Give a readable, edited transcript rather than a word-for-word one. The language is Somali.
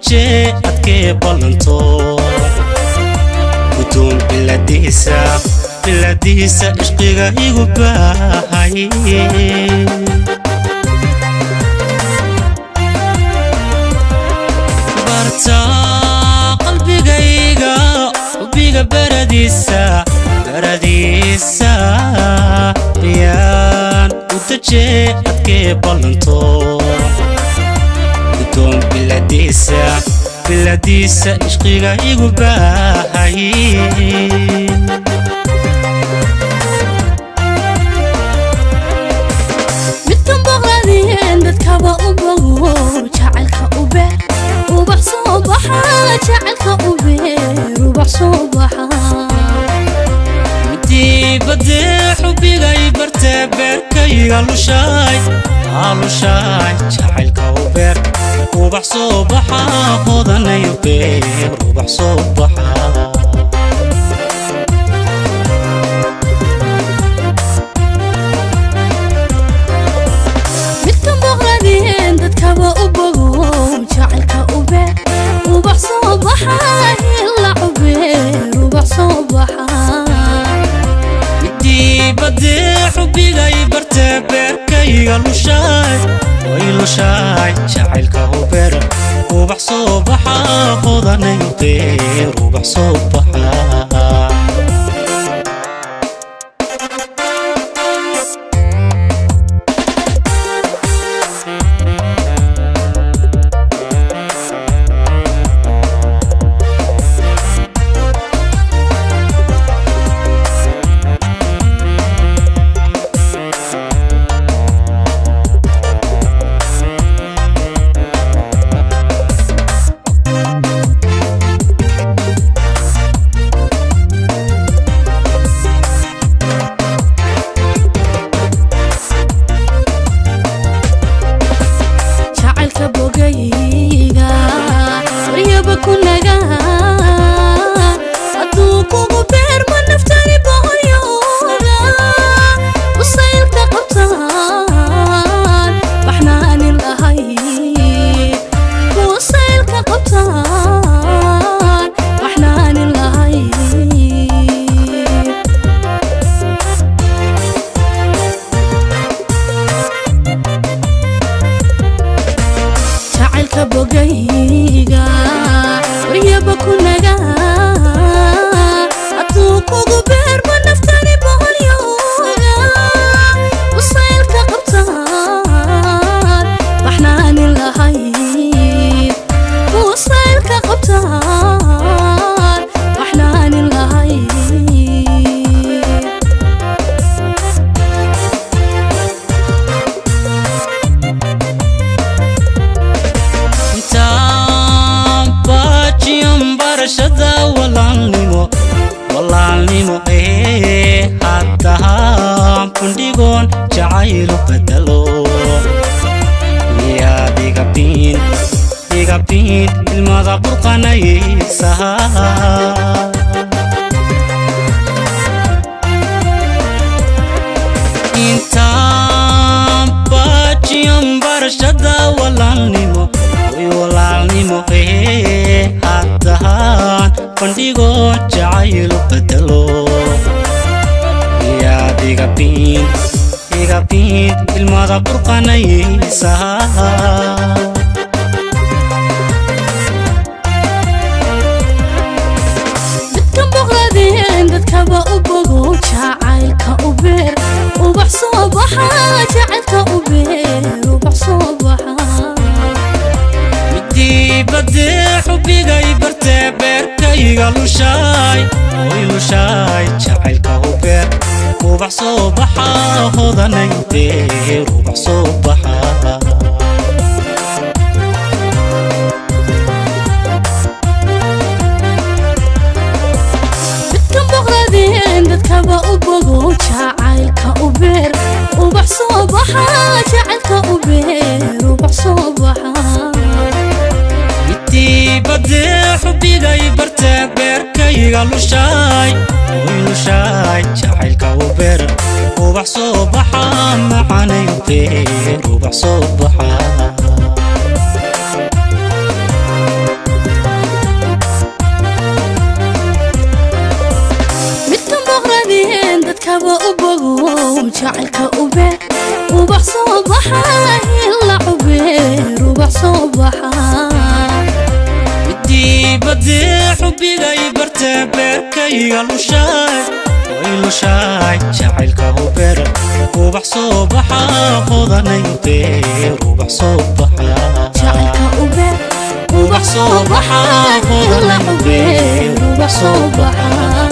تجي أتكي بلنتو بدون بلاديسة عشقيغا إيغو باهاي بارتا قلبيغا وبيغا برديسة بيان وتجي أتكي بلنتو بدون بلاديسة عشقيغا إيغو باهاي midkan boqladeen dadkaba u bogo jacaylka u beer ubax soo baxa jacaylka u beer ubax soo baxa midii badee xubigay bartee beerkayga lushaay jacaylka u beer ubax soo baxa hodanayo beer ubax soo baxa dadkaba u bogo jacaylka u beer ubax soo baxa ila u beer ubax soo baxa midii badee xubigay bartee beerkayga lushaay jacaylka u beer ubax soo baxa hodanayo beer ubax soo baxa walaalnimo haddaan kundhigoon jacaylu bedelo miyaa digabtiin ilmada burqanaysa intaan baajiyan barashada walaalnimo haddaan kundhigoon jacaylu bedelo miyaa digabtiin ilmada burqanaysa midkan boqladeen dadkaba u bogo jacaylka u beer ubax soo baxa jacaylka u beer ubax soo baxa midii badee xubigay bartee beerkayga lushaay jacaylka u beer ubax soo baxa hodanayo beer ubax soo baxa dadkaba u bogo jacaylka u beer ubax soo baxa jacaylka u beer ubax soo baxa midii badee xubigay bartee beerkayga lushaay jacaylka u beer ubax soo baxa macanayo beer ubax soo baxa أبغو جعلك أبير وبح صباحا إلا عبير وبح صباحا بدي حبي غي برتبر كي يلوشاي ويلوشاي جعلك أبير وبح صباحا خذني يطير وبح صباحا جعلك أبير وبح صباحا إلا عبير وبح صباحا